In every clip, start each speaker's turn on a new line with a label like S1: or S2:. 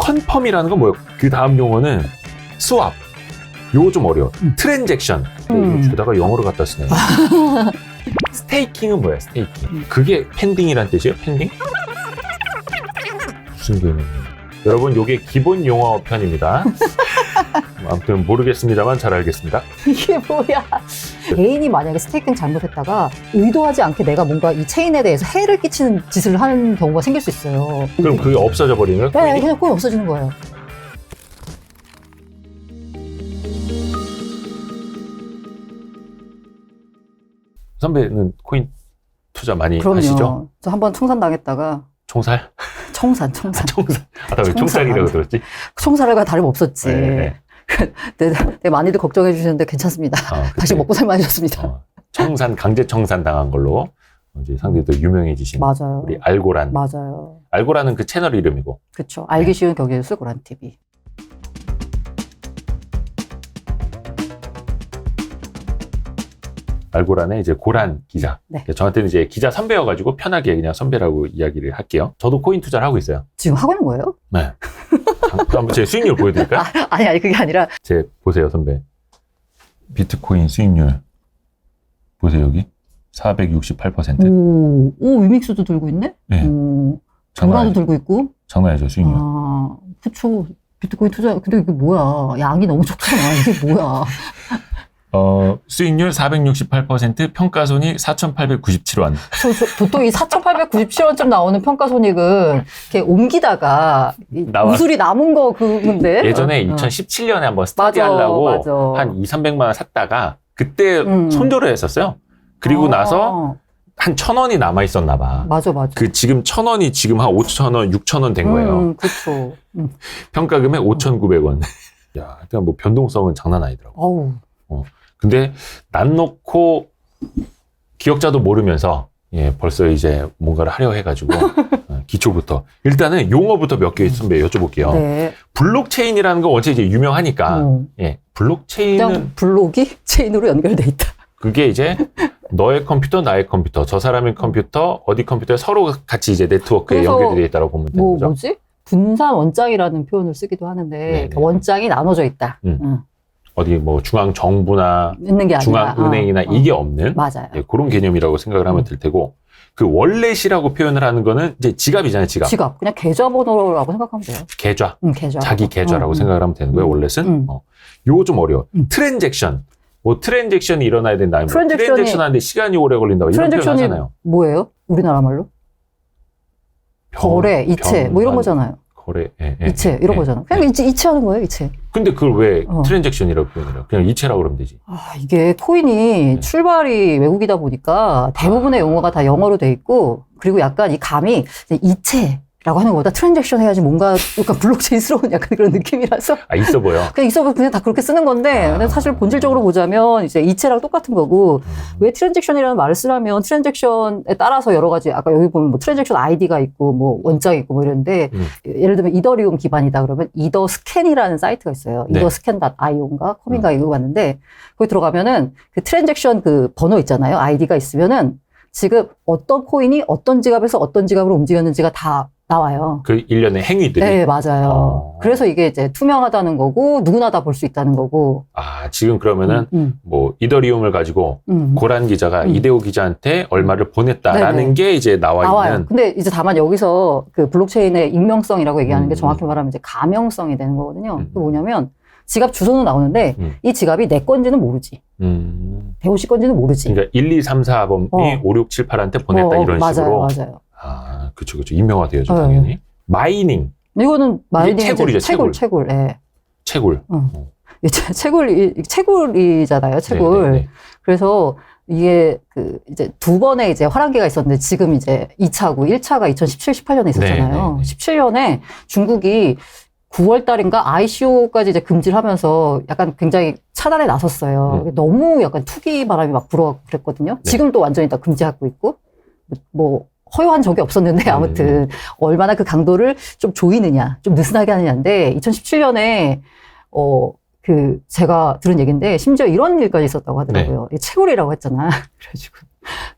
S1: 컨펌이라는 건 뭐예요? 그 다음 용어는 스왑. 요거 좀 어려워. 트랜잭션. 죄다가 영어로 갖다 쓰네. 스테이킹은 뭐야, 스테이킹? 그게 펜딩이란 뜻이에요, 펜딩? 무슨 개념이에요? 여러분, 요게 기본 용어 편입니다. 아무튼 모르겠습니다만 잘 알겠습니다.
S2: 이게 뭐야? 개인이 만약에 스테이킹 잘못했다가 의도하지 않게 내가 뭔가 이 체인에 대해서 해를 끼치는 짓을 하는 경우가 생길 수 있어요.
S1: 그럼 그게 없어져 버리는 거예요?
S2: 네, 그냥 코인 없어지는 거예요.
S1: 선배는 코인 투자 많이
S2: 그럼요.
S1: 하시죠?
S2: 저 한번 청산 당했다가
S1: 총살?
S2: 청산.
S1: 나 왜 총살이라고 들었지?
S2: 총살과 다름없었지.
S1: 네.
S2: 되게 많이들 걱정해 주시는데 괜찮습니다. 다시 먹고 살만해졌습니다.
S1: 청산, 강제 청산 당한 걸로 이제 상대도 유명해지신
S2: 맞아요.
S1: 우리 알고란.
S2: 맞아요.
S1: 알고란은 그 채널 이름이고.
S2: 그렇죠. 알기 쉬운 격일수 고란 TV.
S1: 알고란의 이제 고란 기자.
S2: 네.
S1: 저한테는 이제 기자 선배여가지고 편하게 그냥 선배라고 이야기를 할게요. 저도 코인 투자를 하고 있어요.
S2: 지금 하고 있는 거예요?
S1: 네. 한번 제 수익률 보여드릴까요?
S2: 아니 그게 아니라
S1: 제 보세요, 선배. 비트코인 수익률 보세요, 여기 468%.
S2: 오, 위믹스도 들고 있네?
S1: 네.
S2: 장가도 들고 있고.
S1: 장난 아니죠, 수익률.
S2: 그쵸. 비트코인 투자, 근데 이게 뭐야. 양이 너무 적잖아. 이게 뭐야.
S1: 수익률 468%, 평가손익 4,897원.
S2: 보통 이 4,897원쯤 나오는 평가손익은 이렇게 옮기다가 우술이 남은 거 그건데.
S1: 예전에 2017년에 한번 스타디 하려고 한 2,300만 원 샀다가 그때 손절을 했었어요. 그리고 나서 한 1,000원이 남아 있었나 봐.
S2: 맞아.
S1: 그 지금 1,000원이 지금 한 5,000원, 6,000원 된 거예요.
S2: 그렇죠.
S1: 평가금액 5,900원. 야, 일단 뭐 변동성은 장난 아니더라고. 근데 난 놓고 기억자도 모르면서 벌써 이제 뭔가를 하려 해가지고 기초부터 일단은 용어부터 몇 개 선배 여쭤볼게요.
S2: 네.
S1: 블록체인이라는 거 원체 이제 유명하니까 블록체인은
S2: 그냥 블록이 체인으로 연결돼 있다.
S1: 그게 이제 너의 컴퓨터, 나의 컴퓨터, 저 사람의 컴퓨터, 어디 컴퓨터에 서로 같이 이제 네트워크에 연결되어 있다고 보면 되는 거죠.
S2: 뭐지? 분산 원장이라는 표현을 쓰기도 하는데 원장이 나눠져 있다.
S1: 어디 뭐 중앙 정부나
S2: 있는 게 아니라
S1: 중앙은행이나 이게 없는
S2: 맞아요.
S1: 그런 개념이라고 생각을 하면 될 테고 그 월렛이라고 표현을 하는 거는 이제 지갑이잖아요, 지갑.
S2: 그냥 계좌번호라고 생각하면 돼요.
S1: 계좌.
S2: 계좌.
S1: 자기 계좌라고 생각을 하면 되는 거예요, 월렛은. 요거 좀 어려워. 트랜잭션. 뭐 트랜잭션이 일어나야 된다. 트랜잭션 하는데 시간이 오래 걸린다고 이런 표현 하잖아요.
S2: 뭐예요? 우리나라 말로? 거래, 이체 뭐 이런 거잖아요.
S1: 거래,
S2: 이체 이런 거잖아. 그냥 이체하는 거예요, 이체.
S1: 근데 그걸 왜 트랜잭션이라고 표현해요? 그냥 이체라고 그러면 되지.
S2: 이게 코인이 출발이 외국이다 보니까 대부분의 용어가 다 영어로 돼 있고 그리고 약간 이 감이 이체라고 하는 것보다 트랜잭션 해야지 뭔가 약간 블록체인스러운 약간 그런 느낌이라서
S1: 있어 보여.
S2: 그냥 있어 보여 그냥 다 그렇게 쓰는 건데 근데 사실 본질적으로 보자면 이제 이체랑 똑같은 거고 왜 트랜잭션이라는 말을 쓰라면 트랜잭션에 따라서 여러 가지 아까 여기 보면 뭐 트랜잭션 아이디가 있고 뭐 원장이 있고 뭐 이런데 예를 들면 이더리움 기반이다 그러면 이더스캔이라는 사이트가 있어요. 이더스캔.io인가 커민가 이거 봤는데 거기 들어가면은 그 트랜잭션 그 번호 있잖아요. 아이디가 있으면은 지금 어떤 코인이 어떤 지갑에서 어떤 지갑으로 움직였는지가 다 나와요.
S1: 그 일련의 행위들이.
S2: 네, 맞아요. 그래서 이게 이제 투명하다는 거고 누구나 다 볼 수 있다는 거고.
S1: 지금 그러면은 뭐 이더리움을 가지고 고란 기자가 이대호 기자한테 얼마를 보냈다라는 게 이제 나와요. 있는.
S2: 근데 이제 다만 여기서 그 블록체인의 익명성이라고 얘기하는 게 정확히 말하면 이제 가명성이 되는 거거든요. 그게 뭐냐면 지갑 주소는 나오는데 이 지갑이 내 건지는 모르지. 대호 씨 건지는 모르지.
S1: 그러니까 1, 2, 3, 4번이 5, 6, 7, 8한테 보냈다 이런 식으로.
S2: 맞아요.
S1: 그쵸. 임명화되어죠, 당연히. 마이닝.
S2: 이거는 마이닝.
S1: 채굴이죠,
S2: 채굴. 예.
S1: 채굴.
S2: 채굴이잖아요, 채굴. 네네네. 그래서 이게 이제 두 번의 이제 화랑기가 있었는데 지금 이제 2차고 1차가 2017, 18년에 있었잖아요. 네네네. 17년에 중국이 9월 달인가 ICO까지 이제 금지를 하면서 약간 굉장히 차단에 나섰어요. 너무 약간 투기 바람이 막 불어가고 그랬거든요. 지금도 완전히 다 금지하고 있고, 뭐, 허용한 적이 없었는데 아무튼 얼마나 그 강도를 좀 조이느냐, 좀 느슨하게 하느냐인데 2017년에 제가 들은 얘기인데 심지어 이런 일까지 있었다고 하더라고요. 채굴이라고 했잖아. 그래가지고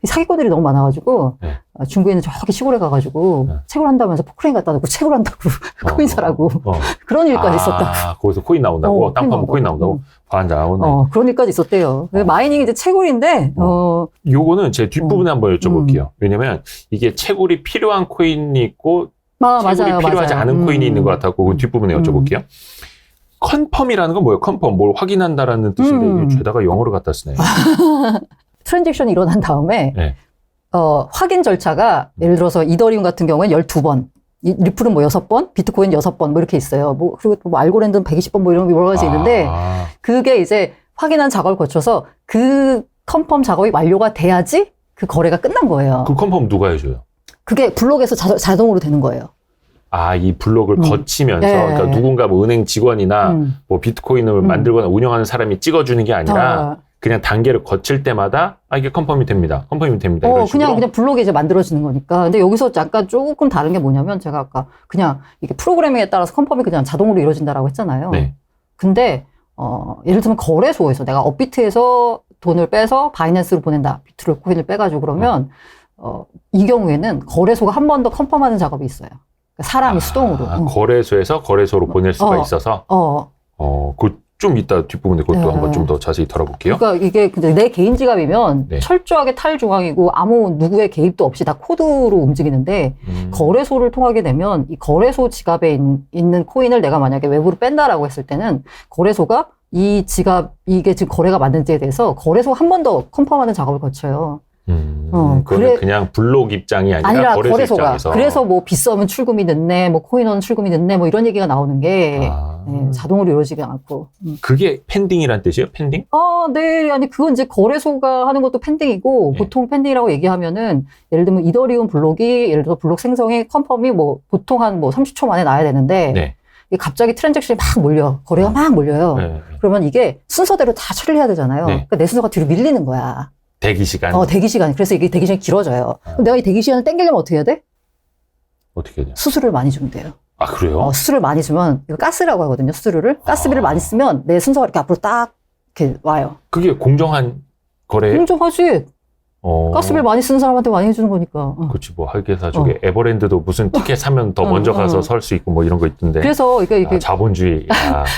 S2: 사기꾼들이 너무 많아가지고
S1: 네.
S2: 중국에는 저기 시골에 가가지고
S1: 네.
S2: 채굴한다면서 포크레인 갖다 놓고 채굴한다고 코인 사라고 그런 일까지 있었다고.
S1: 거기서 코인 나온다고? 땅 파면 코인 나온다고? 반장.
S2: 그런 일까지 있었대요. 마이닝이 이제 채굴인데
S1: 요거는 제 뒷부분에 한번 여쭤볼게요. 왜냐면 이게 채굴이 필요한 코인이 있고 채굴이 필요하지 않은 코인이 있는 것 같았고 그 뒷부분에 여쭤볼게요. 컨펌이라는 건 뭐예요? 컨펌, 뭘 확인한다라는 뜻인데 이게 죄다가 영어로 갖다 쓰네요.
S2: 트랜잭션이 일어난 다음에
S1: 네.
S2: 확인 절차가 예를 들어서 이더리움 같은 경우에는 12번, 리플은 뭐 6번, 비트코인 6번 뭐 이렇게 있어요. 뭐 그리고 뭐 알고랜드는 120번 뭐 이런 게 여러 가지 있는데 그게 이제 확인한 작업을 거쳐서 그 컨펌 작업이 완료가 돼야지 그 거래가 끝난 거예요.
S1: 그 컨펌 누가 해줘요?
S2: 그게 블록에서 자동으로 되는 거예요.
S1: 이 블록을 거치면서 그러니까 누군가 뭐 은행 직원이나 뭐 비트코인을 만들거나 운영하는 사람이 찍어주는 게 아니라 그냥 단계를 거칠 때마다 이게 컨펌이 됩니다. 컨펌이 됩니다. 이런 식으로.
S2: 그냥 블록이 이제 만들어지는 거니까. 근데 여기서 약간 조금 다른 게 뭐냐면 제가 아까 그냥 이게 프로그래밍에 따라서 컨펌이 그냥 자동으로 이루어진다라고 했잖아요.
S1: 네.
S2: 근데 예를 들면 거래소에서 내가 업비트에서 돈을 빼서 바이낸스로 보낸다. 비트로 코인을 빼가지고 그러면 이 경우에는 거래소가 한 번 더 컨펌하는 작업이 있어요. 그러니까 사람이 수동으로.
S1: 거래소에서 거래소로 보낼 수가 있어서. 좀 이따 뒷부분에 그것도 한번 좀 더 자세히 다뤄볼게요.
S2: 그러니까 이게 근데 내 개인 지갑이면 철저하게 탈중앙이고 아무 누구의 개입도 없이 다 코드로 움직이는데 거래소를 통하게 되면 이 거래소 지갑에 있는 코인을 내가 만약에 외부로 뺀다라고 했을 때는 거래소가 이 지갑 이게 지금 거래가 맞는지에 대해서 거래소가 한 번 더 컨펌하는 작업을 거쳐요.
S1: 그냥 블록 입장이 아니라 거래소 입장에서.
S2: 그래서 뭐 빗썸은 출금이 늦네, 뭐 코인원은 출금이 늦네, 뭐 이런 얘기가 나오는 게 자동으로 이루어지지 않고.
S1: 그게 펜딩이란 뜻이에요? 펜딩?
S2: 네. 아니 그건 이제 거래소가 하는 것도 펜딩이고 보통 펜딩이라고 얘기하면은 예를 들면 이더리움 블록이 예를 들어 블록 생성이 컨펌이 뭐 보통 한 뭐 30초 만에 나야 되는데 이게 갑자기 트랜잭션이 막 몰려, 거래가 막 몰려요. 그러면 이게 순서대로 다 처리를 해야 되잖아요. 그러니까 내 순서가 뒤로 밀리는 거야.
S1: 대기 시간?
S2: 대기 시간. 그래서 이게 대기 시간이 길어져요. 그럼 내가 이 대기 시간을 땡기려면 어떻게 해야 돼?
S1: 어떻게 해야 돼요?
S2: 수수료를 많이 주면 돼요.
S1: 그래요?
S2: 수수료를 많이 주면, 이거 가스라고 하거든요, 수수료를. 가스비를 많이 쓰면 내 순서가 이렇게 앞으로 딱, 이렇게 와요.
S1: 그게 공정한 거래예요?
S2: 공정하지. 가스비를 많이 쓰는 사람한테 많이 해주는 거니까.
S1: 그렇지, 뭐, 하기사 저게 에버랜드도 무슨 티켓 사면 더 먼저 가서 설 수 있고 뭐 이런 거 있던데.
S2: 그래서 이게
S1: 자본주의.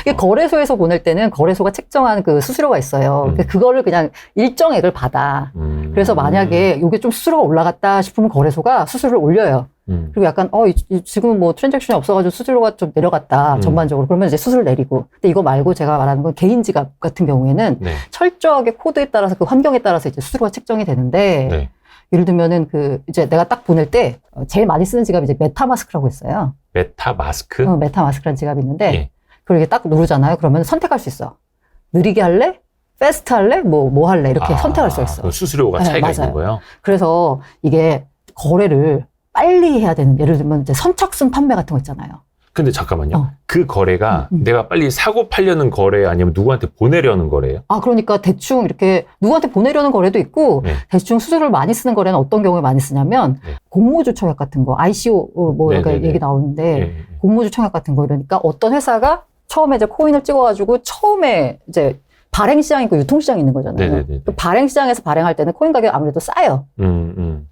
S2: 이게 거래소에서 보낼 때는 거래소가 책정한 그 수수료가 있어요. 그거를 그냥 일정액을 받아. 그래서 만약에 이게 좀 수수료가 올라갔다 싶으면 거래소가 수수료를 올려요. 그리고 약간, 지금 뭐 트랜잭션이 없어가지고 수수료가 좀 내려갔다, 전반적으로. 그러면 이제 수수료를 내리고. 근데 이거 말고 제가 말하는 건 개인 지갑 같은 경우에는 철저하게 코드에 따라서 그 환경에 따라서 이제 수수료가 책정이 되는데, 예를 들면은 이제 내가 딱 보낼 때, 제일 많이 쓰는 지갑이 이제 메타마스크라고 있어요.
S1: 메타마스크?
S2: 메타마스크라는 지갑이 있는데, 그걸 이렇게 딱 누르잖아요. 그러면 선택할 수 있어. 느리게 할래? 패스트 할래? 뭐 할래? 이렇게 선택할 수가 있어.
S1: 수수료가 차이가 있는 거예요?
S2: 그래서 이게 거래를 빨리 해야 되는, 예를 들면 이제 선착순 판매 같은 거 있잖아요.
S1: 근데 잠깐만요. 그 거래가 내가 빨리 사고 팔려는 거래 아니면 누구한테 보내려는 거래예요? 그러니까 대충 이렇게 누구한테 보내려는 거래도 있고 대충 수수료를 많이 쓰는 거래는 어떤 경우에 많이 쓰냐면 공모주 청약 같은 거, ICO 뭐 이렇게 얘기 나오는데 공모주 청약 같은 거 이러니까 어떤 회사가 처음에 이제 코인을 찍어가지고 처음에 이제 발행시장이 있고 유통시장이 있는 거잖아요. 그 발행시장에서 발행할 때는 코인 가격이 아무래도 싸요.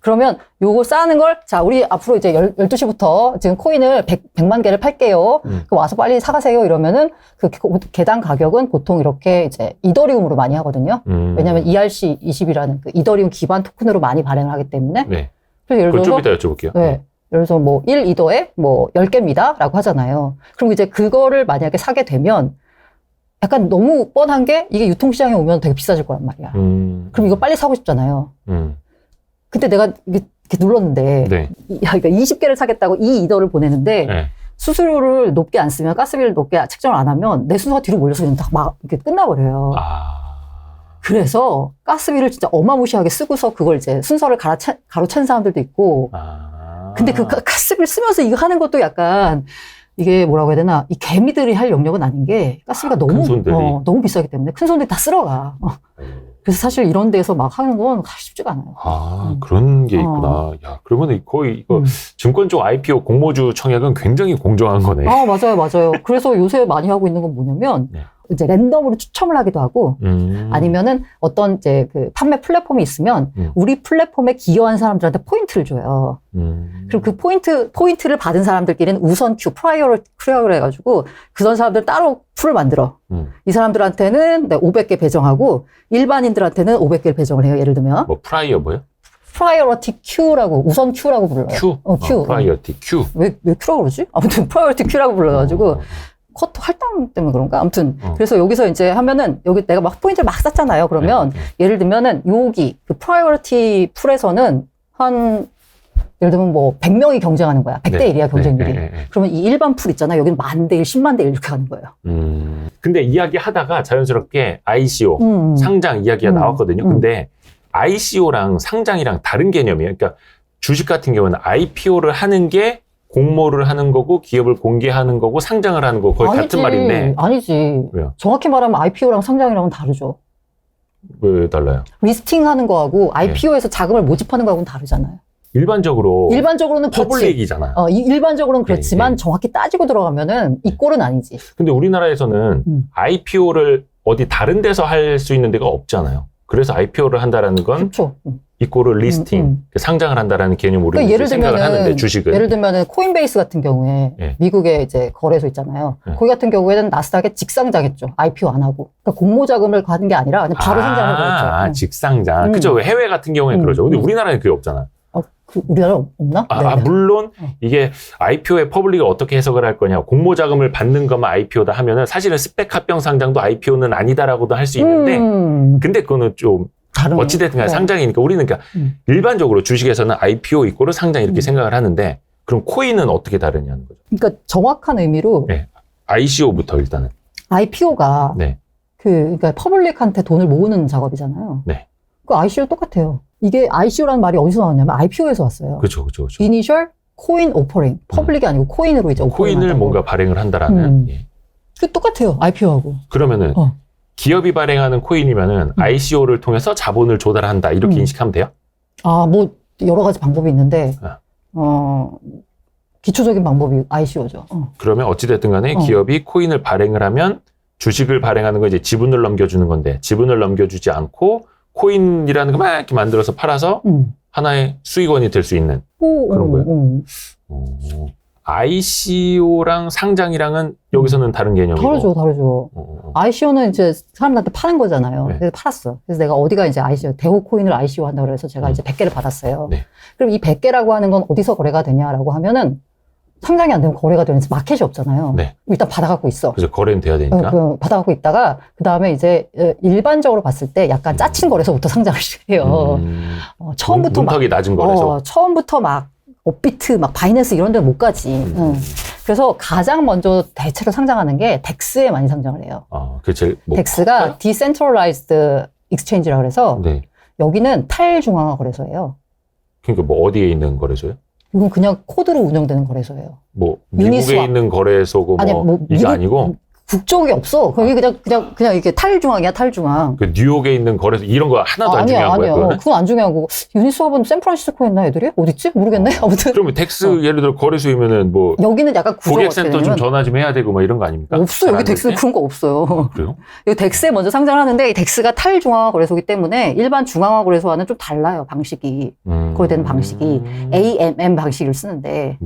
S1: 그러면 요거 싸는 걸, 자, 우리 앞으로 이제 12시부터 지금 코인을 100만 개를 팔게요. 와서 빨리 사가세요. 이러면은 그 개당 가격은 보통 이렇게 이제 이더리움으로 많이 하거든요. 왜냐면 ERC20이라는 그 이더리움 기반 토큰으로 많이 발행을 하기 때문에. 그래서 예를 들어서. 좀 이따 여쭤볼게요.
S2: 예를 들어서 뭐 1이더에 뭐 10개입니다. 라고 하잖아요. 그럼 이제 그거를 만약에 사게 되면 약간 너무 뻔한 게 이게 유통시장에 오면 되게 비싸질 거란 말이야. 그럼 이거 빨리 사고 싶잖아요. 근데 내가 이렇게 눌렀는데 그러니까 20개를 사겠다고 이 이더를 보내는데 수수료를 높게 안 쓰면 가스비를 높게 책정을 안 하면 내 순서가 뒤로 몰려서 그냥 막 이렇게 끝나버려요. 그래서 가스비를 진짜 어마무시하게 쓰고서 그걸 이제 순서를 가로챈 사람들도 있고 근데 그 가스비를 쓰면서 이거 하는 것도 약간 이게 뭐라고 해야 되나, 이 개미들이 할 영역은 아닌 게 가스비가 너무 비싸기 때문에 큰 손들이 다 쓸어가. 그래서 사실 이런 데서 막 하는 건 쉽지가 않아요.
S1: 그런 게 있구나. 야, 그러면 거의 이거 증권 쪽 IPO 공모주 청약은 굉장히 공정한 거네.
S2: 맞아요. 그래서 요새 많이 하고 있는 건 뭐냐면 이제 랜덤으로 추첨을 하기도 하고, 아니면은 어떤 이제 그 판매 플랫폼이 있으면 우리 플랫폼에 기여한 사람들한테 포인트를 줘요. 그리고 그 포인트를 받은 사람들끼리는 우선 큐, 프라이어를 해가지고 그런 사람들 따로 풀을 만들어. 이 사람들한테는 500개 배정하고 일반인들한테는 500개를 배정을 해요. 예를 들면.
S1: 뭐 프라이어 뭐요?
S2: 프라이어리티 큐라고, 우선 큐라고 불러요.
S1: 큐?
S2: 큐.
S1: 프라이어티 큐.
S2: 왜 큐라고 그러지? 아무튼 프라이어리티 큐라고 불러가지고 컷 할당 때문에 그런가? 아무튼 그래서 여기서 이제 하면은 여기 내가 막 포인트를 막 쌌잖아요. 그러면 예를 들면은 여기 그 프라이어리티 풀에서는 한 예를 들면 뭐 100명이 경쟁하는 거야. 100대 1이야 경쟁률이. 그러면 이 일반 풀 있잖아요. 여기는 10,000대 1, 100,000대 1 이렇게 가는 거예요.
S1: 근데 이야기하다가 자연스럽게 ICO 상장 이야기가 나왔거든요. 근데 ICO랑 상장이랑 다른 개념이에요. 그러니까 주식 같은 경우는 IPO를 하는 게 공모를 하는 거고 기업을 공개하는 거고 상장을 하는 거고 거의 같은 말인데.
S2: 아니지. 왜요? 정확히 말하면 IPO랑 상장이랑은 다르죠.
S1: 왜 달라요?
S2: 리스팅하는 거하고 IPO에서 자금을 모집하는 거하고는 다르잖아요. 일반적으로는
S1: 퍼블릭이잖아요.
S2: 일반적으로는 그렇지만 정확히 따지고 들어가면은 이 꼴은 아니지.
S1: 근데 우리나라에서는 IPO를 어디 다른 데서 할 수 있는 데가 없잖아요. 그래서 IPO를 한다라는 건 이꼴을 리스팅, 상장을 한다라는 개념으로 그러니까 생각을 하는데 주식은.
S2: 예를 들면은 코인베이스 같은 경우에 미국의 이제 거래소 있잖아요. 거기 같은 경우에는 나스닥에 직상장했죠. IPO 안 하고. 그러니까 공모 자금을 가는 게 아니라 그냥 바로 상장을 해버렸죠.
S1: 직상장. 그죠. 해외 같은 경우에는 그러죠. 근데 우리나라는 그게 없잖아요.
S2: 우리나라 없나?
S1: 물론 이게 IPO의 퍼블릭을 어떻게 해석을 할 거냐. 공모 자금을 받는 것만 IPO다 하면은 사실은 스펙 합병 상장도 IPO는 아니다라고도 할 수 있는데 근데 그거는 좀 어찌됐든 간에 상장이니까 우리는 그러니까 일반적으로 주식에서는 IPO 이꼬르 상장 이렇게 생각을 하는데 그럼 코인은 어떻게 다르냐는 거죠.
S2: 그러니까 정확한 의미로
S1: ICO부터 일단은
S2: IPO가 그러니까 퍼블릭한테 돈을 모으는 작업이잖아요. 그 ICO 똑같아요. 이게 ICO라는 말이 어디서 나왔냐면 IPO에서 왔어요.
S1: 그렇죠.
S2: Initial Coin Offering. 퍼블릭이 아니고 코인으로 이제
S1: 코인을 뭔가 발행을 한다라는.
S2: 그 똑같아요. IPO하고.
S1: 그러면은 기업이 발행하는 코인이면은 ICO를 통해서 자본을 조달한다 이렇게 인식하면 돼요?
S2: 뭐 여러 가지 방법이 있는데 기초적인 방법이 ICO죠.
S1: 그러면 어찌됐든 간에 기업이 코인을 발행을 하면 주식을 발행하는 건 이제 지분을 넘겨주는 건데 지분을 넘겨주지 않고 코인이라는 거 막 이렇게 만들어서 팔아서 하나의 수익원이 될 수 있는 그런 거예요. ICO랑 상장이랑은 여기서는 다른 개념이고.
S2: 다르죠. ICO는 이제 사람들한테 파는 거잖아요. 그래서 팔았어. 그래서 내가 어디가 이제 ICO, 대호 코인을 ICO 한다고 그래서 제가 이제 100개를 받았어요. 그럼 이 100개라고 하는 건 어디서 거래가 되냐라고 하면은 상장이 안 되면 거래가 되는 마켓이 없잖아요. 일단 받아갖고 있어.
S1: 그래서 거래는 돼야 되니까.
S2: 받아갖고 있다가 그 다음에 이제 일반적으로 봤을 때 약간 짜친 거래소부터 상장을 시작해요. 처음부터
S1: 문턱이 낮은 거래소.
S2: 처음부터 막 업비트, 막 바이낸스 이런 데는 못 가지. 그래서 가장 먼저 대체로 상장하는 게 덱스에 많이 상장을 해요.
S1: 그 제일
S2: 덱스가 Decentralized Exchange라고 해서 여기는 탈중앙화 거래소예요.
S1: 그러니까 뭐 어디에 있는 거래소예요?
S2: 이건 그냥 코드로 운영되는 거래소예요.
S1: 뭐 미국에 있는 거래소고 이게 아니고
S2: 국적이 없어. 거기 그냥 이게 탈중앙이야, 탈중앙.
S1: 그 뉴욕에 있는 거래소 이런 거 하나도 안 중요한 거야?
S2: 아니요. 그건 안 중요한 거고. 유니스왑은 샌프란시스코에 있나 애들이? 어딨지? 모르겠네. 아무튼.
S1: 그러면 덱스 예를 들어 거래소이면은 뭐
S2: 여기는 약간 구조가
S1: 고객센터 좀 전화 좀 해야 되고 막 이런 거 아닙니까?
S2: 없어. 여기 덱스 그런 거 없어요.
S1: 그래요?
S2: 여기 덱스에 먼저 상장을 하는데 이 덱스가 탈중앙화 거래소이기 때문에 일반 중앙화 거래소와는 좀 달라요. 방식이. 거래되는 방식이. AMM 방식을 쓰는데.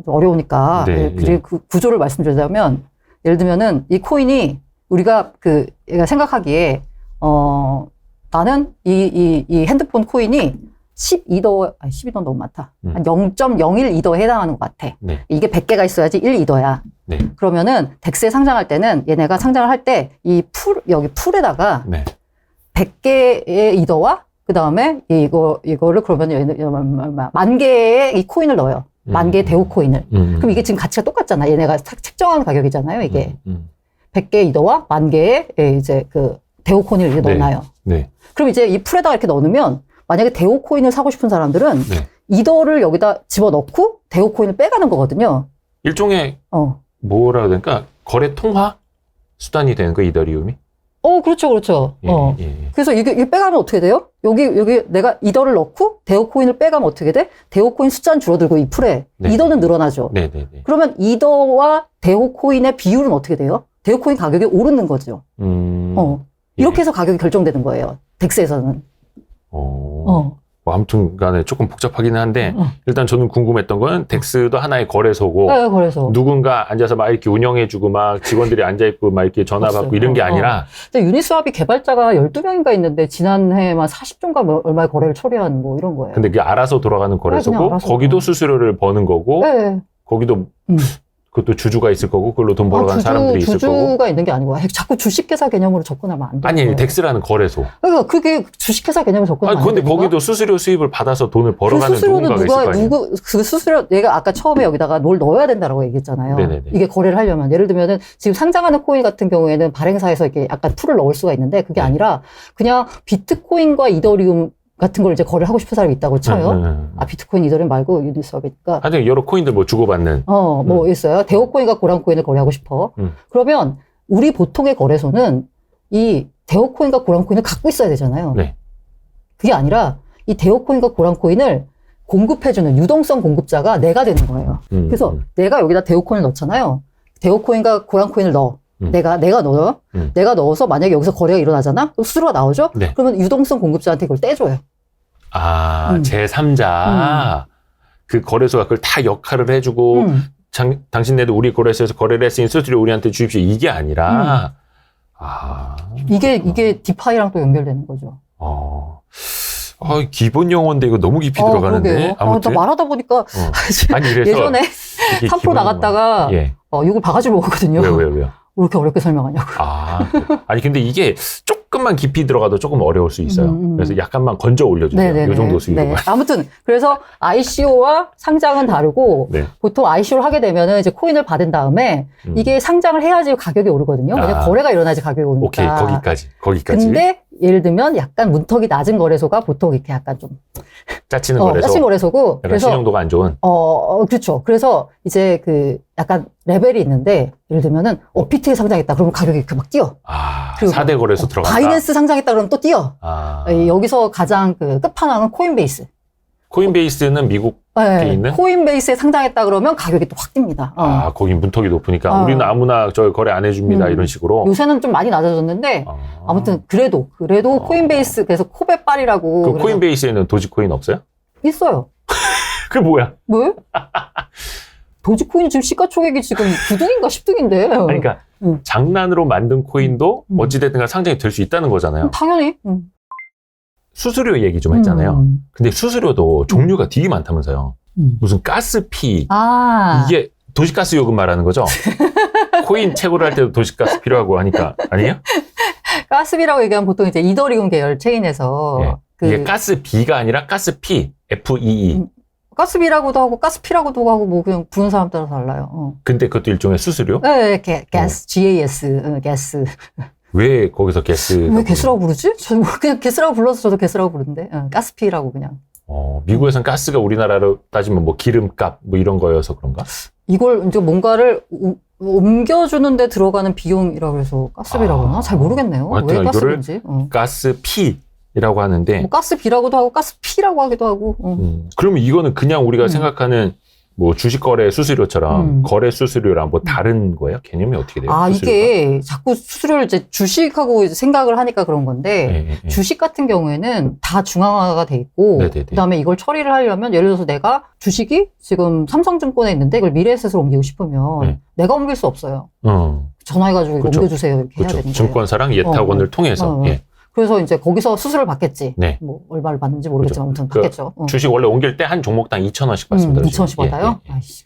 S2: 어려우니까. 그리고 그 구조를 말씀드리자면 예를 들면은 이 코인이 우리가 얘가 생각하기에 나는 이 핸드폰 코인이 12더 너무 많다. 한 0.01이더에 해당하는 것 같아. 이게 100개가 있어야지 1이더야. 그러면은 덱스에 상장할 때는 얘네가 상장을 할 때 여기 풀에다가 100개의 이더와 그 다음에 이거를 그러면 10,000개의 이 코인을 넣어요. 10,000개의 대호 코인을. 그럼 이게 지금 가치가 똑같잖아. 얘네가 책정한 가격이잖아요, 이게. 100개의 이더와 10,000개의 이제 대호 코인을 이렇게 넣어놔요. 그럼 이제 이 풀에다가 이렇게 넣으면 만약에 대호 코인을 사고 싶은 사람들은 이더를 여기다 집어넣고 대호 코인을 빼가는 거거든요.
S1: 일종의 뭐라 해야 될까? 거래 통화 수단이 되는 거 이더리움이?
S2: 그렇죠. 그래서 이게 빼가면 어떻게 돼요? 여기 내가 이더를 넣고 대호 코인을 빼가면 어떻게 돼? 대호 코인 숫자는 줄어들고 이 풀에 이더는 늘어나죠. 그러면 이더와 대호 코인의 비율은 어떻게 돼요? 데오코인 가격이 오르는 거죠. 이렇게
S1: 예.
S2: 해서 가격이 결정되는 거예요. 덱스에서는.
S1: 뭐 아무튼 간에 조금 복잡하기는 한데 일단 저는 궁금했던 건 덱스도 하나의 거래소고
S2: 네, 거래소.
S1: 누군가 앉아서 막 이렇게 운영해주고 막 직원들이 앉아있고 막 이렇게 전화 받고 이런 게 아니라
S2: 근데 유니스왑이 개발자가 12명인가 있는데 지난해만 40조인가 얼마의 거래를 처리한 뭐 이런 거예요.
S1: 근데 그게 알아서 돌아가는 거래소고
S2: 알아서.
S1: 거기도 수수료를 버는 거고
S2: 네.
S1: 거기도 그것도 주주가 있을 거고 그걸로 돈 벌어가는 사람들이 있을 거고
S2: 주주가 있는 게 아니고 자꾸 주식회사 개념으로 접근하면 안 돼요.
S1: 아니 덱스라는 거래소
S2: 그러니까 그게 주식회사 개념으로 접근하면 안
S1: 근데
S2: 되니까?
S1: 거기도 수수료 수입을 받아서 돈을
S2: 그
S1: 벌어가는
S2: 수수료는
S1: 누군가가 있을 거 아니에요.
S2: 그 수수료, 내가 아까 처음에 여기다가 뭘 넣어야 된다라고 얘기했잖아요.
S1: 네네네.
S2: 이게 거래를 하려면. 예를 들면은 지금 상장하는 코인 같은 경우에는 발행사에서 이렇게 약간 풀을 넣을 수가 있는데 그게
S1: 네.
S2: 아니라 그냥 비트코인과 이더리움 같은 걸 이제 거래를 하고 싶은 사람이 있다고 쳐요. 아, 비트코인, 이더리움 말고 유니스왑이니까.
S1: 하여튼 여러 코인들 뭐 주고받는
S2: 뭐 있어요. 데오코인과 고랑코인을 거래하고 싶어. 그러면 우리 보통의 거래소는 이 데오코인과 고랑코인을 갖고 있어야 되잖아요.
S1: 네.
S2: 그게 아니라 이 데오코인과 고랑코인을 공급해주는 유동성 공급자가 내가 되는 거예요. 그래서 내가 여기다 데오코인을 넣잖아요. 데오코인과 고랑코인을 넣어. 내가 넣어요. 내가 넣어서 만약에 여기서 거래가 일어나잖아? 그럼 수수료가 나오죠?
S1: 네.
S2: 그러면 유동성 공급자한테 이걸 떼줘요.
S1: 제3자 그 거래소가 그걸 다 역할을 해주고 당신네도 우리 거래소에서 거래를 했으니 수수료 우리한테 주십시오. 이게 아니라
S2: 이게 디파이랑 또 연결되는 거죠.
S1: 기본 용어인데 이거 너무 깊이 들어가는데.
S2: 그러게요.
S1: 아무튼
S2: 나 말하다 보니까
S1: 아니 그래서
S2: 예전에 3프로 나갔다가
S1: 예.
S2: 욕을 바가지로 먹었거든요.
S1: 왜요?
S2: 왜 이렇게 어렵게 설명하냐고.
S1: 아니 근데 이게 조금만 깊이 들어가도 조금 어려울 수 있어요. 그래서 약간만 건져 올려주세요. 이 정도 수위로만.
S2: 아무튼 그래서 ICO와 상장은 다르고
S1: 네.
S2: 보통 ICO를 하게 되면은 이제 코인을 받은 다음에 이게 상장을 해야지 가격이 오르거든요. 왜냐면 거래가 일어나지 가격이 오르니까.
S1: 오케이 거기까지.
S2: 근데 예를 들면 약간 문턱이 낮은 거래소가 보통 이렇게 약간 좀
S1: 짜치는 거래소.
S2: 짜친 거래소고.
S1: 약간 신용도가 안 좋은.
S2: 그렇죠. 그래서 이제 그 약간 레벨이 있는데 예를 들면은 업비트에 상장했다. 그러면 가격이 이렇게 막 뛰어.
S1: 그리고 4대 거래소 들어간다.
S2: 바이낸스 상장했다 그러면 또 뛰어. 여기서 가장 그 끝판왕은 코인베이스.
S1: 코인베이스는 미국에 있는?
S2: 코인베이스에 상장했다 그러면 가격이 또 확 뜁니다.
S1: 거기 문턱이 높으니까 우리는 아무나 저 거래 안 해줍니다. 이런 식으로.
S2: 요새는 좀 많이 낮아졌는데 아무튼 그래도 코인베이스 그래서 코베빨이라고.
S1: 그 코인베이스에는 도지코인 없어요?
S2: 있어요.
S1: 그게 뭐야?
S2: 왜? 도지코인 지금 시가총액이 지금 9등인가 10등인데.
S1: 그러니까 장난으로 만든 코인도 어찌됐든 상장이 될 수 있다는 거잖아요.
S2: 당연히.
S1: 수수료 얘기 좀 했잖아요. 근데 수수료도 종류가 되게 많다면서요. 무슨 가스피. 이게 도시가스 요금 말하는 거죠? 코인 채굴을 할 때도 도시가스 필요하고 하니까. 아니에요?
S2: 가스비라고 얘기하면 보통 이제 이더리움 계열 체인에서.
S1: 이게 가스비가 아니라 가스피. FEE.
S2: 가스비라고도 하고 가스피라고도 하고 뭐 그냥 부는 사람 따라 달라요.
S1: 근데 그것도 일종의 수수료?
S2: 네, 가스, GAS, 가스.
S1: 왜 거기서 가스?
S2: 왜 가스라고 부르지? 저는 그냥 가스라고 불러서 저도 가스라고 부르는데. 가스피라고 그냥.
S1: 미국에선 가스가 우리나라로 따지면 뭐 기름값 뭐 이런 거여서 그런가?
S2: 이걸 이제 뭔가를 옮겨주는데 들어가는 비용이라고 해서 가스비라고 하나? 잘 모르겠네요. 왜 가스비인지.
S1: 가스피라고 하는데.
S2: 뭐 가스비라고도 하고 가스피라고 하기도 하고.
S1: 그러면 이거는 그냥 우리가 생각하는 뭐 주식 거래 수수료처럼 거래 수수료랑 뭐 다른 거예요? 개념이 어떻게 돼요? 수수료가?
S2: 이게 자꾸 수수료를 이제 주식하고 이제 생각을 하니까 그런 건데 주식 같은 경우에는 다 중앙화가 돼 있고 그다음에 이걸 처리를 하려면 예를 들어서 내가 주식이 지금 삼성증권에 있는데 이걸 미래에셋으로 옮기고 싶으면 내가 옮길 수 없어요. 전화해가지고 옮겨주세요 이렇게 해야 되는 거예요.
S1: 증권사랑 예탁원을 통해서.
S2: 그래서 이제 거기서 수수료를 받겠지.
S1: 네.
S2: 뭐 얼마를 받는지 모르겠지만 아무튼 받겠죠.
S1: 주식 원래 옮길 때 한 종목당 2,000원씩 받습니다.
S2: 2,000원씩 받아요? 아이씨.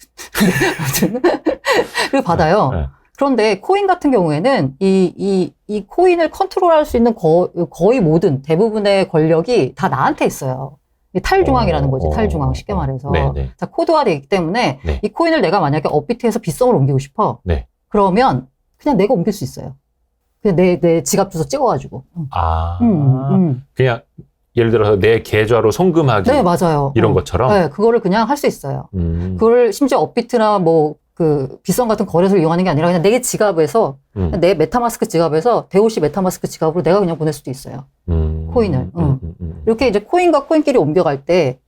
S2: 그리고 받아요. 그런데 코인 같은 경우에는 이 코인을 컨트롤할 수 있는 거의 모든 대부분의 권력이 다 나한테 있어요. 탈중앙이라는 거지. 탈중앙 쉽게 말해서. 자, 코드화되어 있기 때문에 이 코인을 내가 만약에 업비트에서 빗성을 옮기고 싶어. 그러면 그냥 내가 옮길 수 있어요. 그냥 내 지갑 주소 찍어가지고.
S1: 그냥 예를 들어서 내 계좌로 송금하기.
S2: 네, 맞아요.
S1: 이런 것처럼.
S2: 네, 그거를 그냥 할 수 있어요. 그걸 심지어 업비트나 뭐 그 빗성 같은 거래소를 이용하는 게 아니라 그냥 내 지갑에서 내 메타마스크 지갑에서 대오시 메타마스크 지갑으로 내가 그냥 보낼 수도 있어요. 코인을. 이렇게 이제 코인과 코인끼리 옮겨갈 때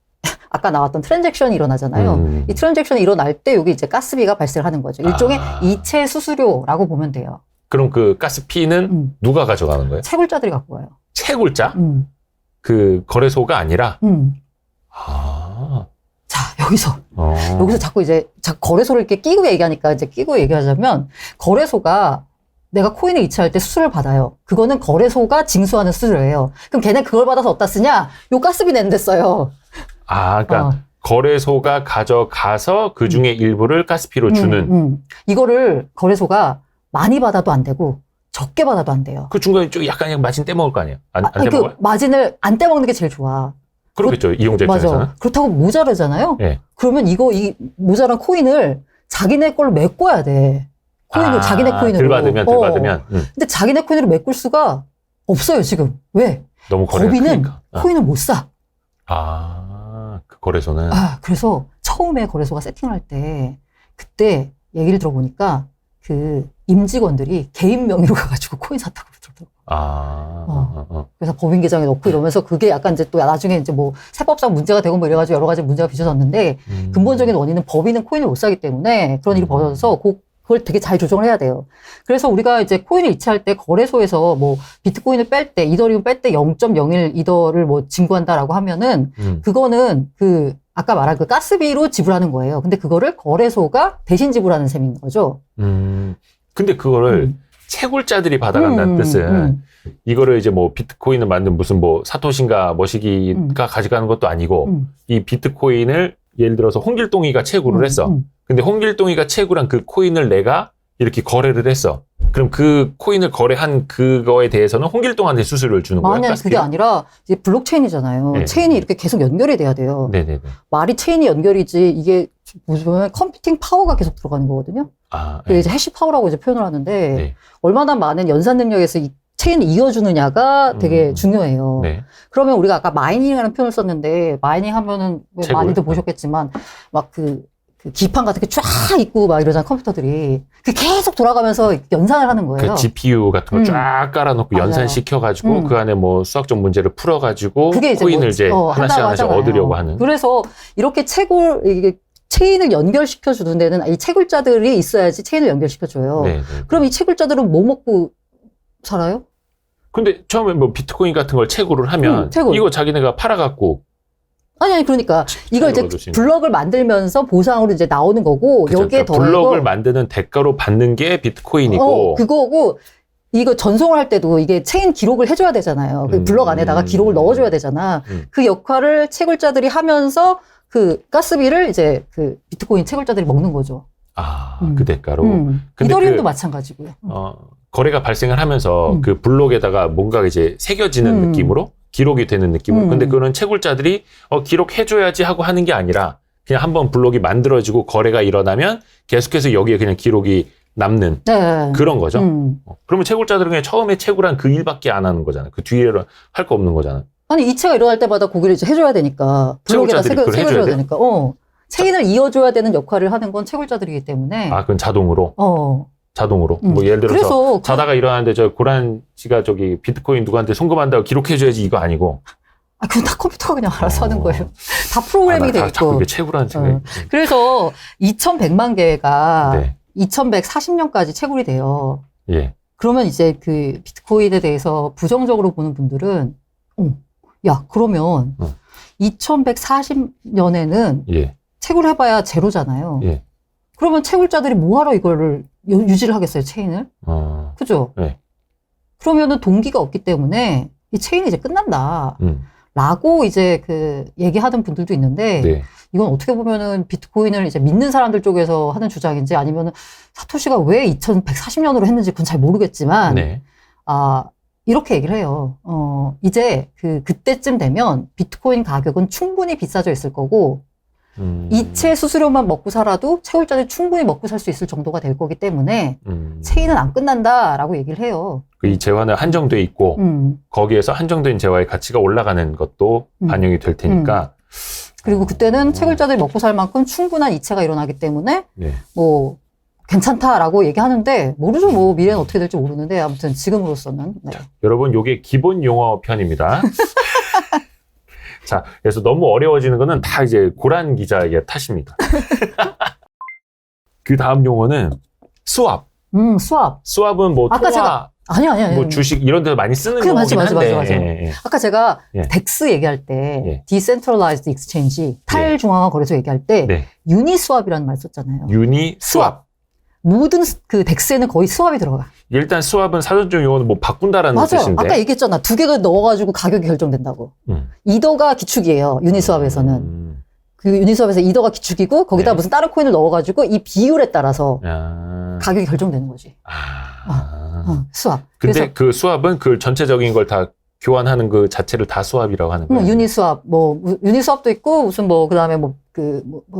S2: 아까 나왔던 트랜잭션이 일어나잖아요. 이 트랜잭션이 일어날 때 여기 이제 가스비가 발생하는 거죠. 일종의 이체 수수료라고 보면 돼요.
S1: 그럼 그 가스피는 누가 가져가는 거예요?
S2: 채굴자들이 갖고 가요.
S1: 채굴자? 그 거래소가 아니라? 아.
S2: 자, 여기서 자꾸 이제 거래소를 이렇게 끼고 얘기하니까 이제 끼고 얘기하자면 거래소가 내가 코인을 이체할 때 수수료를 받아요. 그거는 거래소가 징수하는 수수료예요. 그럼 걔네 그걸 받아서 어디다 쓰냐? 요 가스비 내는 데 써요.
S1: 아, 그러니까 거래소가 가져가서 그 중에 일부를 가스피로 주는.
S2: 이거를 거래소가 많이 받아도 안 되고 적게 받아도 안 돼요.
S1: 그 중간에 좀 약간 그냥 마진 떼먹을 거 아니에요? 안 떼먹어요?
S2: 그 마진을 안 떼먹는 게 제일 좋아.
S1: 그렇겠죠. 이용자 입장에서는.
S2: 맞아. 그렇다고 모자르잖아요.
S1: 네.
S2: 그러면 이 모자란 코인을 자기네 걸로 메꿔야 돼. 코인을 자기네 코인으로.
S1: 들받으면.
S2: 근데 자기네 코인으로 메꿀 수가 없어요, 지금. 왜?
S1: 너무 거래가
S2: 법인은
S1: 크니까.
S2: 코인을 못 사.
S1: 그 거래소는.
S2: 그래서 처음에 거래소가 세팅할 때 그때 얘기를 들어보니까 그 임직원들이 개인 명의로 가가지고 코인 샀다고 그러더라고요. 그래서 법인 계정에 넣고 이러면서 그게 약간 이제 또 나중에 이제 뭐 세법상 문제가 되고 뭐 이래가지고 여러 가지 문제가 빚어졌는데 근본적인 원인은 법인은 코인을 못 사기 때문에 그런 일이 벌어져서 그걸 되게 잘 조정을 해야 돼요. 그래서 우리가 이제 코인을 이체할 때 거래소에서 뭐 비트코인을 뺄 때, 이더리움 뺄 때 0.01 이더를 뭐 징구한다라고 하면은 그거는 아까 말한 그 가스비로 지불하는 거예요. 근데 그거를 거래소가 대신 지불하는 셈인 거죠.
S1: 근데 그거를 채굴자들이 받아간다는 뜻은 이거를 이제 뭐 비트코인을 만든 무슨 뭐 사토신가 머시기가 가져가는 것도 아니고 이 비트코인을 예를 들어서 홍길동이가 채굴을 했어. 근데 홍길동이가 채굴한 그 코인을 내가 이렇게 거래를 했어. 그럼 그 코인을 거래한 그거에 대해서는 홍길동한테 수수료를 주는 거야?
S2: 아니, 그게 아니라 이제 블록체인이잖아요.
S1: 네.
S2: 체인이 이렇게 계속 연결이 돼야 돼요.
S1: 네네네.
S2: 말이 체인이 연결이지 이게 보면 컴퓨팅 파워가 계속 들어가는 거거든요. 그게 이제 해시 파워라고 이제 표현을 하는데 얼마나 많은 연산 능력에서 이 체인을 이어주느냐가 되게 중요해요. 그러면 우리가 아까 마이닝이라는 표현을 썼는데 마이닝 하면은 많이들 보셨겠지만 막 그 기판 같은 게 쫙 있고 막 이러잖아 컴퓨터들이. 그 계속 돌아가면서 연산을 하는 거예요.
S1: 그 GPU 같은 거 쫙 깔아놓고 연산시켜가지고 그 안에 뭐 수학적 문제를 풀어가지고 코인을 이제 하나씩 얻으려고 하는.
S2: 그래서 이렇게 이게 체인을 연결시켜주는 데는 이 채굴자들이 있어야지 체인을 연결시켜줘요. 그럼 이 채굴자들은 뭐 먹고 살아요?
S1: 근데 처음에 뭐 비트코인 같은 걸 채굴을 하면 이거 자기네가 팔아갖고
S2: 아니 그러니까 이걸 이제 블럭을 만들면서 보상으로 이제 나오는 거고
S1: 그쵸,
S2: 여기에
S1: 그러니까
S2: 더해서
S1: 블럭을 만드는 대가로 받는 게 비트코인이고
S2: 그거고 이거 전송을 할 때도 이게 체인 기록을 해줘야 되잖아요. 그 블럭 안에다가 기록을 넣어줘야 되잖아. 그 역할을 채굴자들이 하면서 그 가스비를 이제 그 비트코인 채굴자들이 먹는 거죠.
S1: 그 대가로. 근데
S2: 이더리움도 마찬가지고요.
S1: 거래가 발생을 하면서 그 블록에다가 뭔가 이제 새겨지는 느낌으로 기록이 되는 느낌으로. 근데 그거는 채굴자들이 기록해줘야지 하고 하는 게 아니라 그냥 한번 블록이 만들어지고 거래가 일어나면 계속해서 여기에 그냥 기록이 남는 그런 거죠. 그러면 채굴자들은 그냥 처음에 채굴한 그 일밖에 안 하는 거잖아요. 그 뒤에는 할 거 없는 거잖아요.
S2: 아니 이체가 일어날 때마다 고기를 이제 해줘야 되니까 블록에다 새겨줘야 되니까 체인을 이어줘야 되는 역할을 하는 건 채굴자들이기 때문에
S1: 그건 자동으로? 자동으로. 뭐 예를 들어서 자다가 일어났는데 저 고란 씨가 저기 비트코인 누구한테 송금한다고 기록해줘야지 이거 아니고.
S2: 그건 다 컴퓨터가 그냥 알아서 하는 거예요. 다 프로그래밍이 돼 있고.
S1: 자꾸 이게 채굴하는 생각이.
S2: 그래서 2100만 개가 2140년까지 채굴이 돼요. 그러면 이제 그 비트코인에 대해서 부정적으로 보는 분들은 그러면 2140년에는 채굴해봐야 제로잖아요. 그러면 채굴자들이 뭐하러 이거를 유지를 하겠어요, 체인을? 그죠? 그러면은 동기가 없기 때문에 이 체인이 이제 끝난다. 라고 이제 얘기하는 분들도 있는데, 이건 어떻게 보면은 비트코인을 이제 믿는 사람들 쪽에서 하는 주장인지 아니면은 사토시가 왜 2140년으로 했는지 그건 잘 모르겠지만, 이렇게 얘기를 해요. 이제 그때쯤 되면 비트코인 가격은 충분히 비싸져 있을 거고, 이체 수수료만 먹고 살아도 채굴자들이 충분히 먹고 살 수 있을 정도가 될 거기 때문에 체인은 안 끝난다라고 얘기를 해요.
S1: 이 재화는 한정돼 있고 거기에서 한정된 재화의 가치가 올라가는 것도 반영이 될 테니까.
S2: 그리고 그때는 채굴자들이 먹고 살 만큼 충분한 이체가 일어나기 때문에 뭐 괜찮다라고 얘기하는데 모르죠. 뭐 미래는 어떻게 될지 모르는데 아무튼 지금으로서는.
S1: 자, 여러분 요게 기본 용어 편입니다. 자, 그래서 너무 어려워지는 거는 다 이제 고란 기자의 탓입니다. 그 다음 용어는 스왑.
S2: 수압.
S1: 수압은 뭐
S2: 아까
S1: 통화,
S2: 아니.
S1: 뭐 주식 이런 데서 많이 쓰는
S2: 그래,
S1: 거긴
S2: 맞아.
S1: 한데.
S2: 예. 아까 제가
S1: 예.
S2: 덱스 얘기할 때,
S1: 예.
S2: Decentralized Exchange, 탈중앙화 거래소 얘기할 때,
S1: 네.
S2: 유니스왑이라는 말 썼잖아요.
S1: 유니스왑.
S2: 모든 그 덱스에는 거의 수압이 들어가.
S1: 일단 수압은 사전적 용어는 뭐 바꾼다라는
S2: 맞아요.
S1: 뜻인데.
S2: 아까 얘기했잖아. 두 개가 넣어가지고 가격이 결정된다고. 이더가 기축이에요. 유니스왑에서는. 그 유니스왑에서 이더가 기축이고 거기다
S1: 네.
S2: 무슨 다른 코인을 넣어가지고 이 비율에 따라서
S1: 아.
S2: 가격이 결정되는 거지. 수압.
S1: 근데 그 수압은 그 전체적인 걸 다 교환하는 그 자체를 다 수압이라고 하는 거예요.
S2: 유니스왑, 유니스왑도 있고, 무슨 그 다음에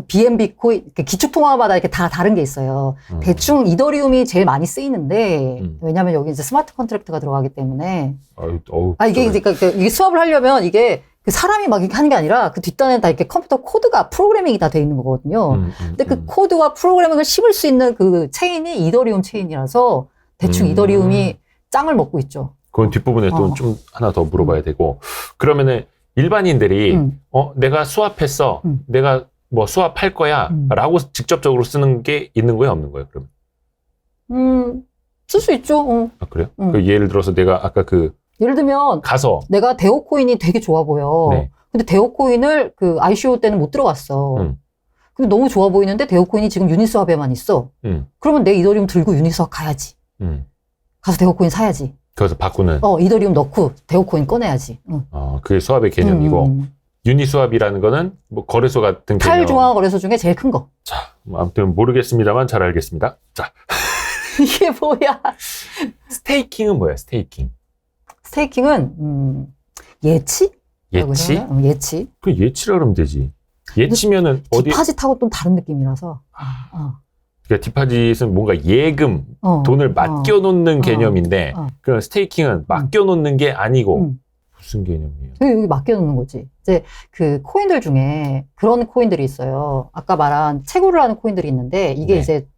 S2: BNB 코인, 기축 통화마다 이렇게 다 다른 게 있어요. 대충 이더리움이 제일 많이 쓰이는데, 왜냐면 여기 이제 스마트 컨트랙트가 들어가기 때문에. 이게 수압을 하려면 이게 그 사람이 막 이렇게 하는 게 아니라 그 뒷단에 다 이렇게 컴퓨터 코드가 프로그래밍이 다 돼 있는 거거든요. 근데 그 코드와 프로그래밍을 씹을 수 있는 그 체인이 이더리움 체인이라서 대충 이더리움이 짱을 먹고 있죠.
S1: 그건 뒷부분에 또 좀 하나 더 물어봐야 되고, 그러면은 일반인들이 내가 수압했어, 내가 뭐 수압할 거야 라고 직접적으로 쓰는 게 있는 거예요, 없는 거예요, 그러면?
S2: 쓸 수 있죠.
S1: 아, 그래요? 그 예를 들어서 내가 아까
S2: 예를 들면
S1: 가서
S2: 내가 데오 코인이 되게 좋아 보여.
S1: 네.
S2: 근데 데오 코인을 그 ICO 때는 못 들어갔어. 근데 너무 좋아 보이는데 데오 코인이 지금 유니스왑에만 있어. 그러면 내 이더리움 들고 유니스왑 가야지. 가서 데오 코인 사야지.
S1: 거기서 바꾸는.
S2: 이더리움 넣고 데오 코인 꺼내야지.
S1: 그게 수압의 개념이고, 유니수압이라는 거는 뭐 거래소 같은 개념.
S2: 탈중앙 거래소 중에 제일 큰 거.
S1: 자, 아무튼 모르겠습니다만 잘 알겠습니다. 자.
S2: 이게 뭐야?
S1: 스테이킹은 뭐야, 스테이킹?
S2: 스테이킹은, 예치?
S1: 예치?
S2: 예치.
S1: 그 예치라 그러면 되지. 예치면은 어디?
S2: 디파짓하고 좀 다른 느낌이라서.
S1: 그러니까 디파짓은 뭔가 예금, 돈을 맡겨놓는 개념인데, 그 스테이킹은 맡겨놓는 게 아니고, 무슨 개념이에요?
S2: 여기 맡겨놓는 거지. 이제 그 코인들 중에 그런 코인들이 있어요. 아까 말한 채굴을 하는 코인들이 있는데, 이게
S1: 네.
S2: 이제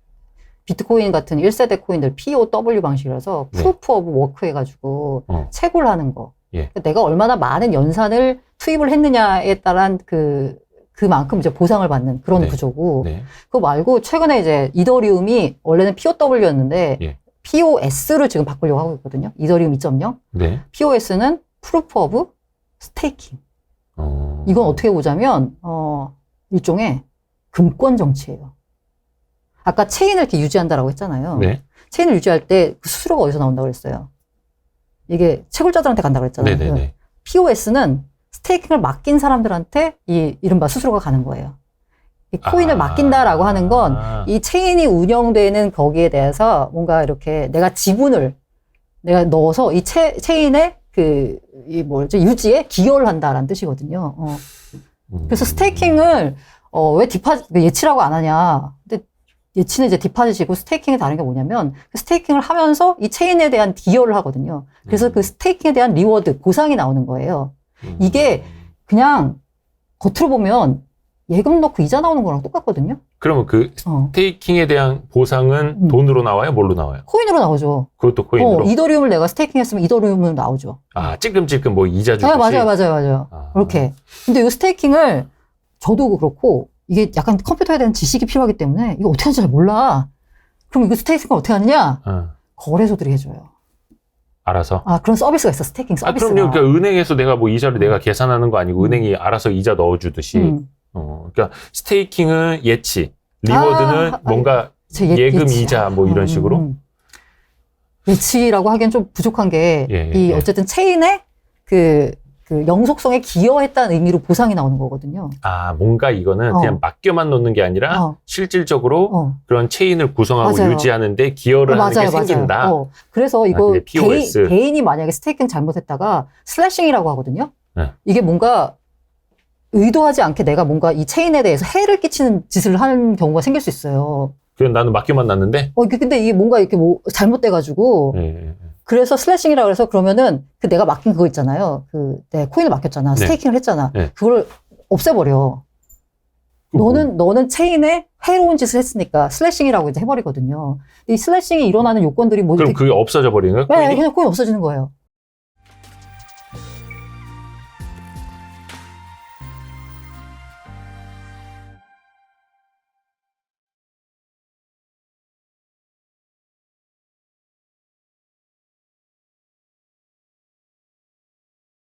S2: 비트코인 같은 1세대 코인들 POW 방식이라서
S1: 네.
S2: 프루프 오브 워크 해가지고 채굴 하는 거.
S1: 예.
S2: 그러니까 내가 얼마나 많은 연산을 투입을 했느냐에 따른 그만큼 이제 보상을 받는 그런
S1: 네.
S2: 구조고.
S1: 네.
S2: 그거 말고 최근에 이제 이더리움이 원래는 POW였는데
S1: 예.
S2: POS를 지금 바꾸려고 하고 있거든요. 이더리움 2.0.
S1: 네.
S2: POS는 프루프 오브 스테이킹. 이건 어떻게 보자면 일종의 금권 정치예요. 아까 체인을 이렇게 유지한다라고 했잖아요.
S1: 네.
S2: 체인을 유지할 때 그 수수료가 어디서 나온다고 그랬어요? 이게 채굴자들한테 간다고 그랬잖아요.
S1: 네네네.
S2: POS는 스테이킹을 맡긴 사람들한테 이 이른바 수수료가 가는 거예요. 이 코인을 맡긴다라고 하는 건 이 체인이 운영되는 거기에 대해서 뭔가 이렇게 내가 지분을 내가 넣어서 이 체인의 유지에 기여를 한다라는 뜻이거든요. 그래서 스테이킹을 왜 예치라고 안 하냐? 근데 예치는 이제 디파짓이고 스테이킹이 다른 게 뭐냐면 그 스테이킹을 하면서 이 체인에 대한 기여를 하거든요. 그래서 그 스테이킹에 대한 리워드, 보상이 나오는 거예요. 이게 그냥 겉으로 보면 예금 넣고 이자 나오는 거랑 똑같거든요.
S1: 그러면 그 스테이킹에 대한 보상은 돈으로 나와요? 뭘로 나와요?
S2: 코인으로 나오죠.
S1: 그것도 코인으로?
S2: 이더리움을 내가 스테이킹했으면 이더리움으로 나오죠.
S1: 찔끔찔끔 뭐 이자 주듯이?
S2: 맞아요. 그렇게. 근데 이 스테이킹을 저도 그렇고 이게 약간 컴퓨터에 대한 지식이 필요하기 때문에 이거 어떻게 하는지 잘 몰라. 그럼 이거 스테이킹을 어떻게 하느냐? 거래소들이 해줘요.
S1: 알아서?
S2: 그런 서비스가 있어, 스테이킹 서비스가.
S1: 그럼요. 그러니까 은행에서 내가 뭐 이자를 내가 계산하는 거 아니고 은행이 알아서 이자 넣어주듯이. 그러니까 스테이킹은 예치, 리워드는 뭔가 예금
S2: 예치.
S1: 이자 뭐 이런 식으로.
S2: 예치라고 하기엔 좀 부족한 게 어쨌든 체인에 그 영속성에 기여했다는 의미로 보상이 나오는 거거든요.
S1: 뭔가 이거는 그냥 맡겨만 놓는 게 아니라 실질적으로 그런 체인을 구성하고
S2: 맞아요.
S1: 유지하는데 기여를 하는 게 생긴다.
S2: 그래서 이거
S1: POS.
S2: 개인이 만약에 스테이킹 잘못했다가 슬래싱이라고 하거든요.
S1: 네.
S2: 이게 뭔가 의도하지 않게 내가 뭔가 이 체인에 대해서 해를 끼치는 짓을 하는 경우가 생길 수 있어요.
S1: 그냥 나는 맡겨만 놨는데.
S2: 근데 이게 뭔가 이렇게 잘못돼가지고. 그래서 슬래싱이라고 해서 그러면은 내가 맡긴 그거 있잖아요. 내 코인을 맡겼잖아. 스테이킹을 했잖아. 그걸 없애버려. 너는 체인에 해로운 짓을 했으니까 슬래싱이라고 이제 해버리거든요. 이 슬래싱이 일어나는 요건들이
S1: 그럼 그게 없어져 버리는 거예요?
S2: 네, 그냥 코인 없어지는 거예요.